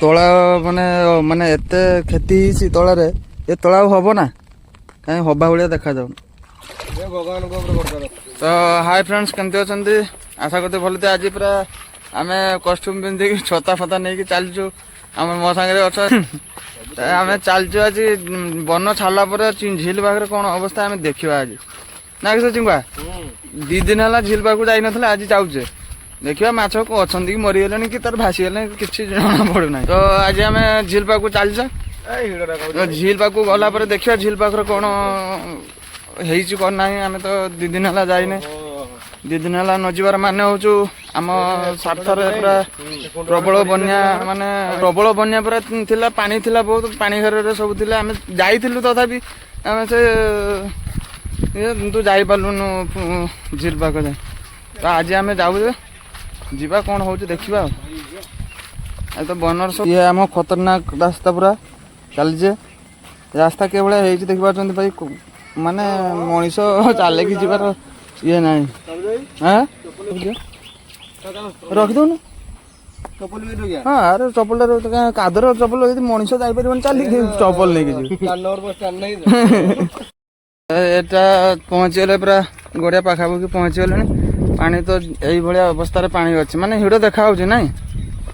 ତଳା ମାନେ ମାନେ ଏତେ କ୍ଷତି ହେଇଛି ତଳାରେ, ଏ ତଳା ଆଉ ହବ ନା, କାହିଁ ହବା ଭଳିଆ ଦେଖାଯାଉନି। ତ ହାଇ ଫ୍ରେଣ୍ଡସ୍, କେମିତି ଅଛନ୍ତି? ଆଶା କରୁଛି ଭଲ। ଆଜି ପୁରା ଆମେ କଷ୍ଟ୍ୟୁମ୍ ପିନ୍ଧିକି ଛତା ଫତା ନେଇକି ଚାଲିଛୁ। ଆମ ମୋ ସାଙ୍ଗରେ ଅଛ, ଆମେ ଚାଲିଛୁ ଆଜି ବନ ଛାଡ଼ିଲା ପରେ ଝିଲ ପାଖରେ କ'ଣ ଅବସ୍ଥା ଆମେ ଦେଖିବା ଆଜି, ନା କି ଚିଙ୍ଗୁଆ? 2 ଦିନ ହେଲା ଝିଲ ପାଖକୁ ଯାଇନଥିଲା, ଆଜି ଯାଉଛେ ଦେଖିବା ମାଛ ଅଛନ୍ତି କି ମରିଗଲେଣି କି ତାର ଭାସିଗଲେଣି କିଛି ଜଣା ପଡୁନାହିଁ। ତ ଆଜି ଆମେ ଝିଲ ପାଖକୁ ଚାଲିଛେ। ଝିଲ ପାଖକୁ ଗଲା ପରେ ଦେଖିବା ଝିଲ ପାଖରେ କ'ଣ ହେଇଛି କ'ଣ ନାହିଁ। ଆମେ ତ 2 ଦିନ ହେଲା ଯାଇନେ। 2 ଦିନ ହେଲା ନ ଯିବାର ମାନେ ହଉଛୁ ଆମ ସାର୍ଥରେ ପୁରା ପ୍ରବଳ ବନ୍ୟା, ମାନେ ପ୍ରବଳ ବନ୍ୟା ପୁରା ଥିଲା, ପାଣି ଥିଲା ବହୁତ, ପାଣି ଘରରେ ସବୁ ଥିଲା। ଆମେ ଯାଇଥିଲୁ ତଥାପି ଆମେ ସେ କିନ୍ତୁ ଯାଇପାରିଲୁନୁ ଝିଲ ପାଖ ଯାଏ। ତ ଆଜି ଆମେ ଯାଉଛେ, ଯିବା କ'ଣ ହଉଛି ଦେଖିବା। ଆଉ ତ ବନର ସବୁ ଇଏ ଆମ ଖତରନାକ ରାସ୍ତା ପୁରା ଚାଲିଛେ। ରାସ୍ତା କେଭଳିଆ ହେଇଛି ଦେଖିପାରୁଛନ୍ତି ଭାଇ, ମାନେ ମଣିଷ ଚାଲିକି ଯିବାର ଇଏ ନାହିଁ। ହଁ ରଖିଦଉନୁ। ହଁ ଆରେ ଚପଲଟା କାଦର ଚପଲ, ଯଦି ମଣିଷ ଯାଇପାରିବନି ଚାଲିକି ଚପଲ ନେଇକି ଯିବୁ। ଏଟା ପହଞ୍ଚିଗଲେ ପୁରା ଗଡ଼ିଆ ପାଖାପାଖି ପହଞ୍ଚିଗଲେଣି। ପାଣି ତ ଏଇଭଳିଆ ଅବସ୍ଥାରେ ପାଣି ଅଛି, ମାନେ ହିଡ଼ ଦେଖା ହଉଛି ନାଇଁ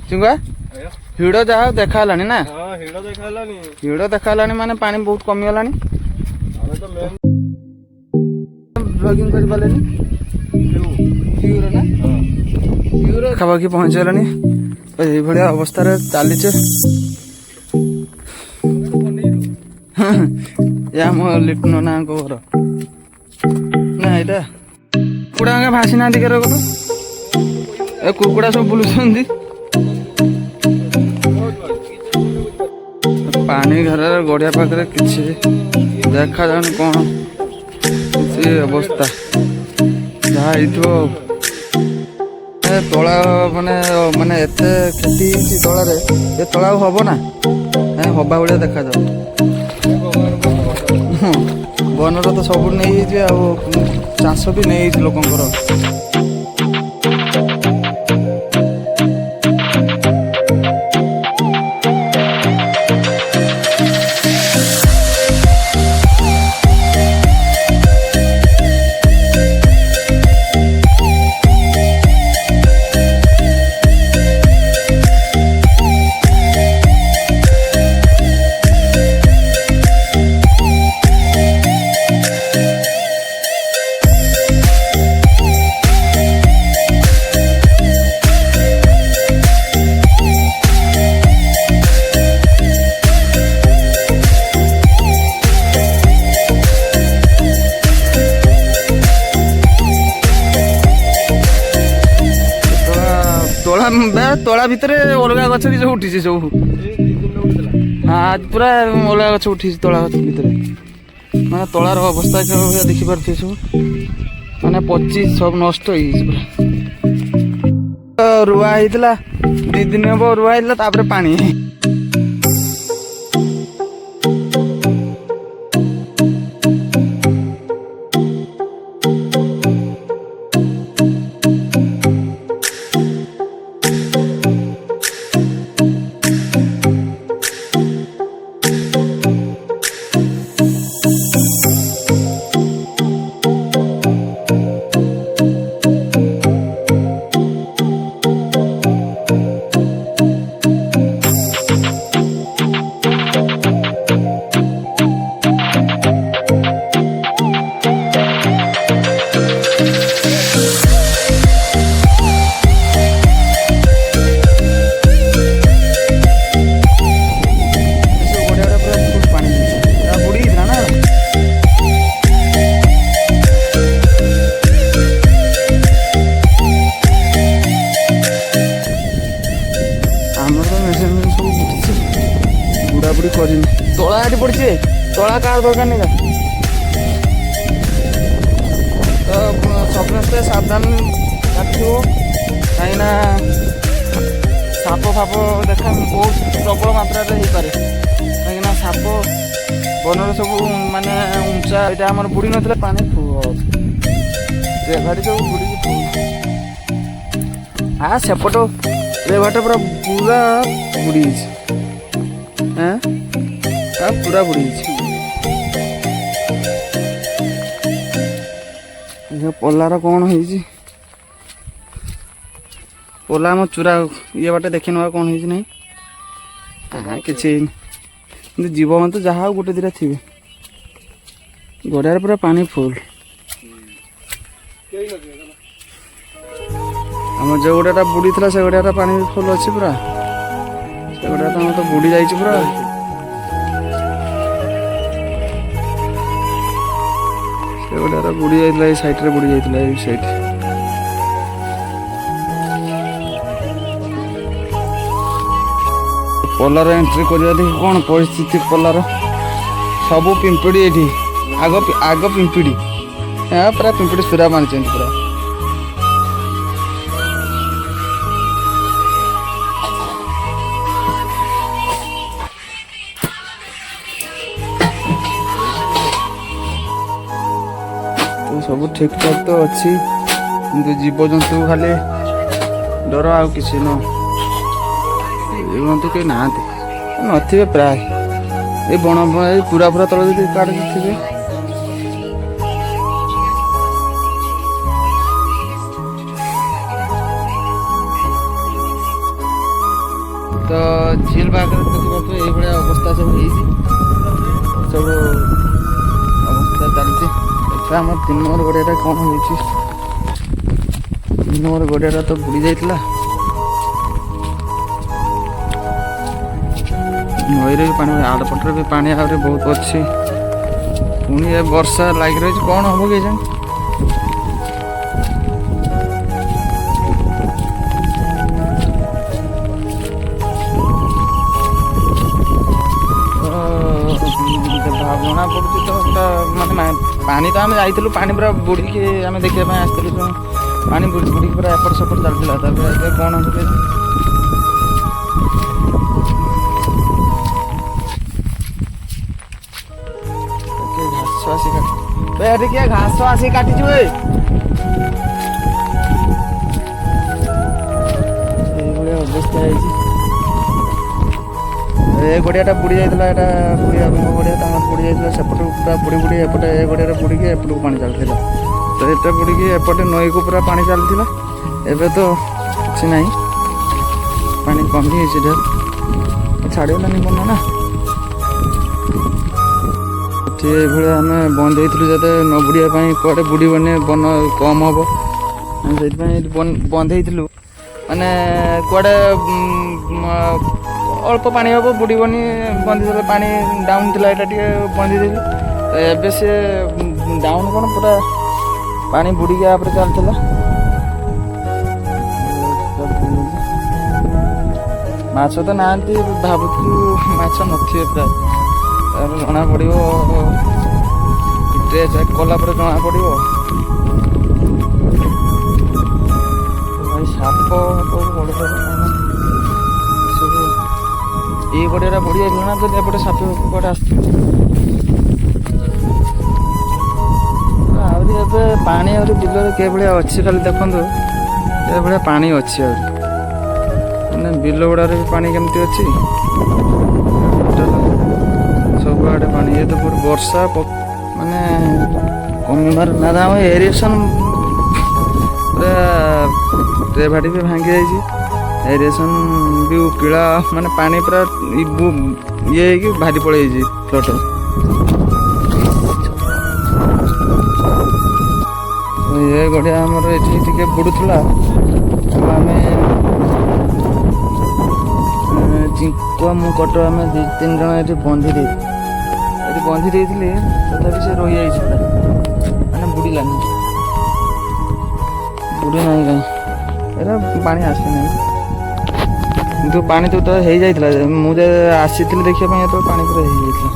ଚିଙ୍ଗୁଆ? ହିଡ଼ ଯାହା ଦେଖା ହେଲାଣି ନା, ହିଡ଼ ଦେଖା ହେଲାଣି ମାନେ ପାଣି ବହୁତ କମିଗଲାଣି। ବ୍ଲଗିଂ କରିପାରିଲେନି ପାଖାପାଖି ପହଞ୍ଚିଗଲାଣି। ଏଇଭଳିଆ ଅବସ୍ଥାରେ ଚାଲିଛେ। ଆମ ଲିଟନ ନାଙ୍କ ଘର ନା ଏଇଟା। କୁକୁଡ଼ା ଭାସି ନାହାନ୍ତି କେର ଗଲୁ, ଏ କୁକୁଡ଼ା ସବୁ ବୁଲୁଛନ୍ତି। ପାଣି ଘରରେ ଗଡ଼ିଆ ପାଖରେ କିଛି ଦେଖାଯାଉନି, କ'ଣ କିଛି ଅବସ୍ଥା ଯାହା ହେଇଥିବ। ତଳା ମାନେ ମାନେ ଏତେ କ୍ଷତି ହେଇଛି ତଳାରେ, ଏ ତଳା ଆଉ ହବ ନା, କାହିଁ ହବା ଭଳିଆ ଦେଖାଯାଉନି। ବନର ତ ସବୁ ନେଇଯାଇଛି, ଆଉ ଚାଷ ବି ନେଇଯାଇଛି ଲୋକଙ୍କର। ତଳା ଭିତରେ ଅଲଗା ଗଛ ବି ସବୁ ଉଠିଛି ସବୁ। ହଁ ପୁରା ଅଲଗା ଗଛ ଉଠିଛି ତଳା ଗଛ ଭିତରେ, ମାନେ ତଳାର ଅବସ୍ଥା ଦେଖିପାରୁଥିବେ ସବୁ, ମାନେ ପଚି ସବୁ ନଷ୍ଟ ହେଇଯାଇଛି ପୁରା। ରୁଆ ହେଇଥିଲା 2 ଦିନ ହବ, ରୁଆ ହେଇଥିଲା, ତାପରେ ପାଣି। କରିନି ତଳା ଏଠି ପଡିଛି, ତଳା କାହାର ଦରକାର ନାହିଁ। ତ ସମସ୍ତେ ସାବଧାନ ରଖିବ, କାହିଁକିନା ସାପ ଫାପ ଦେଖା ବହୁତ ପ୍ରବଳ ମାତ୍ରାରେ ହେଇପାରେ। କାହିଁକିନା ସାପ ବନରେ ସବୁ ମାନେ ଉଞ୍ଚା, ଏଇଟା ଆମର ବୁଡ଼ି ନଥିଲା ପାଣି ଗାଡ଼ି ସବୁ ବୁଡ଼ିକି हाँ सेपट रेवाटा पूरा पूरा बुड़ी हाँ पूरा बुड़ी पलार कौन हो पोला आम चूरा ये बाटे देखी ना कौन हो ना कि जीव तो जहाँ गोटे दिटा थे गड़िया पूरा पानी फुल आम जो गड़िया बुड़ी था से गड़िया पानी फुल अच्छी पूरा से गड़िया तो बुड़ी जा पूरा से गड़िया बुड़ी जाइए सैड्रे बुड़ी जाइए सैड पलार एंट्री कर कौन परिस्थिति पलार सब पिंपड़ी ये आग आग पिंपड़ी हाँ पूरा पिंपड़ी सुरा मानी पूरा तो सब ठीक ठाक तो अच्छी किंतु जीव जंतु खाली डर आ किसी न तो कहीं नथिबे प्राय ये बण पूरा पूरा तल जो काट थे तो झील पाखे देखिए ये अवस्था सब सब अवस्था चलती आम 3 नंबर गड़िया कौन हो 3 नंबर गड़िया तो बुड़ी जाइला नई भी पानी आड़पटे भी पानी आहरी बहुत अच्छी पुणी ए वर्षा लग रही कौन हम के जाए जना पड़ू तो माने पानी तो आम जाइलु पानी पूरा बुड़ी आम देखा आसलु पानी बुड़ी बुड़ी पूरा एपट सेपट चलता कौन हम घास आसी काटी अवस्था ये गड़िया बुड़ी जाता बुढ़िया गड़िया बुड़ी जाता सेपट पूरा बुड़ी बुड़ी एपटे ए गड़िया बुड़ी के एपट को पानी चलता तो ये बुड़ी के एपटे नई को पूरा पानी चलता एवं तो किसी ना पानी कमी छाड़गलानी बना ना ये आम बंद होती जाते न बुड़िया कड़े बुड़बनी बन कम हम से बंद होलु माने कड़े अल्प पानी हम बुड़बनी बंद पानी डाउन थी यहाँ टे बंद तो एवं से डाउन कौन पूरा पानी बुड़ी आप चलता माछ तो ना भावुलु माछ नथिबे प्राय जना पड़ो चेक कला जना पड़ो भाई साप बड़ सब ये गड़िया बुड़ी जाइल ना तो एपटे साप कड़े आस पानी बिल के भाया अच्छी खाली देखो ये भाया पानी अच्छी मैंने बिल गुड़ार भी पानी केमती अच्छी सब आड़े पानी ये तो पूरा वर्षा माने कमिबार ना दाम एरिएसन पूरा रेभाटी भी भांगी जाइए एरिएसन भी किला माने पानी पूरा ये भारी पड़े फ्लट ये गड़िया आमर ये बुड़ूला आम जिंक मुकट आम 2-3 जन ये बंधी तथापि से रही जाइए मैंने बुड़ानी बुड़ी ना कहीं एरा पानी आसी ना किंतु पानी तो हो जाता मुझे आसी देखा तो पानी पूरा हो जाता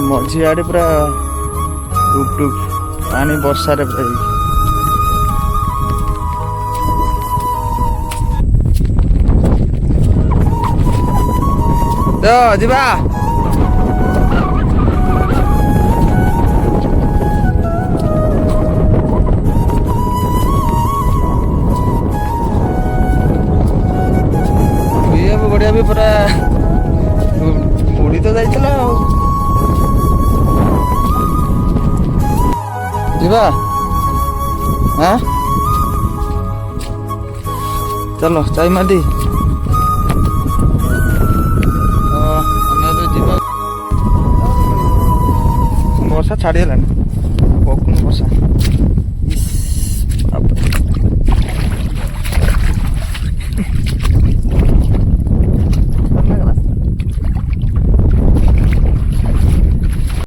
मझी आड़े पूरा टुक टुक पानी वर्षा तो जीवा ଆଉ ଯିବା ହଁ ଚାଲ ଚାଇ ମାଟି ଆମେ ଏବେ ଯିବା ବର୍ଷା ଛାଡ଼ିଗଲାଣି ପକଉନି ବର୍ଷା